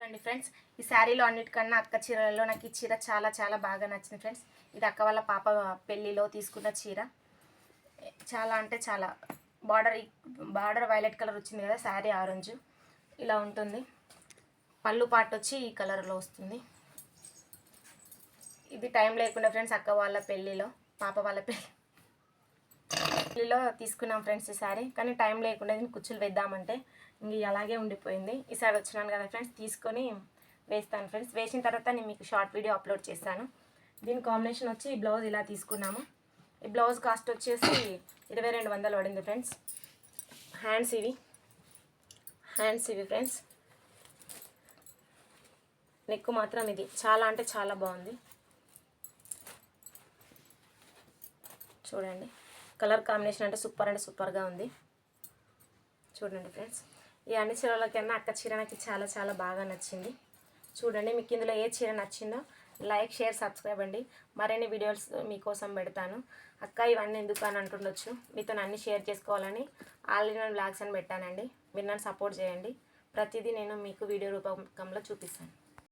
అండి ఫ్రెండ్స్, ఈ శారీలో అన్నిటికన్నా అక్క చీరలలో నాకు ఈ చీర చాలా చాలా బాగా నచ్చింది ఫ్రెండ్స్. ఇది అక్క వాళ్ళ పాప పెళ్ళిలో తీసుకున్న చీర. చాలా అంటే చాలా బార్డర్ వైలెట్ కలర్ వచ్చింది కదా, శారీ ఆరెంజ్ ఇలా ఉంటుంది. పళ్ళు పాటు వచ్చి ఈ కలర్లో వస్తుంది. ఇది టైం లేకుండా ఫ్రెండ్స్ అక్క వాళ్ళ పెళ్ళిలో పాప వాళ్ళ పెళ్ళిలో తీసుకున్నాం ఫ్రెండ్స్ ఈ శారీ. కానీ టైం లేకుండా దీన్ని కుచ్చులు వేద్దామంటే ఇంక అలాగే ఉండిపోయింది. ఈసారి వచ్చినాను కదా ఫ్రెండ్స్, తీసుకొని వేస్తాను ఫ్రెండ్స్. వేసిన తర్వాత నేను మీకు షార్ట్ వీడియో అప్లోడ్ చేస్తాను. దీని కాంబినేషన్ వచ్చి ఈ బ్లౌజ్ ఇలా తీసుకున్నాము. ఈ బ్లౌజ్ కాస్ట్ వచ్చేసి 2200 పడింది ఫ్రెండ్స్. హ్యాండ్స్ ఇవి ఫ్రెండ్స్. నెక్ మాత్రం ఇది చాలా అంటే చాలా బాగుంది. చూడండి, కలర్ కాంబినేషన్ అంటే సూపర్గా ఉంది. చూడండి ఫ్రెండ్స్, ఈ అన్ని చీరలకన్నా అక్క చీర నాకు చాలా చాలా బాగా నచ్చింది. చూడండి, మీకు ఇందులో ఏ చీర నచ్చిందో లైక్, షేర్, సబ్స్క్రైబ్ అండి. మరిన్ని వీడియోస్ మీకోసం పెడతాను. అక్క ఇవన్నీ ఎందుకు అని అంటుండొచ్చు, మీతో అన్ని షేర్ చేసుకోవాలని ఆల్రెడీ నేను బ్లాగ్స్ అని పెట్టానండి. మీరు నన్ను సపోర్ట్ చేయండి. ప్రతిదీ నేను మీకు వీడియో రూపకంలో చూపిస్తాను.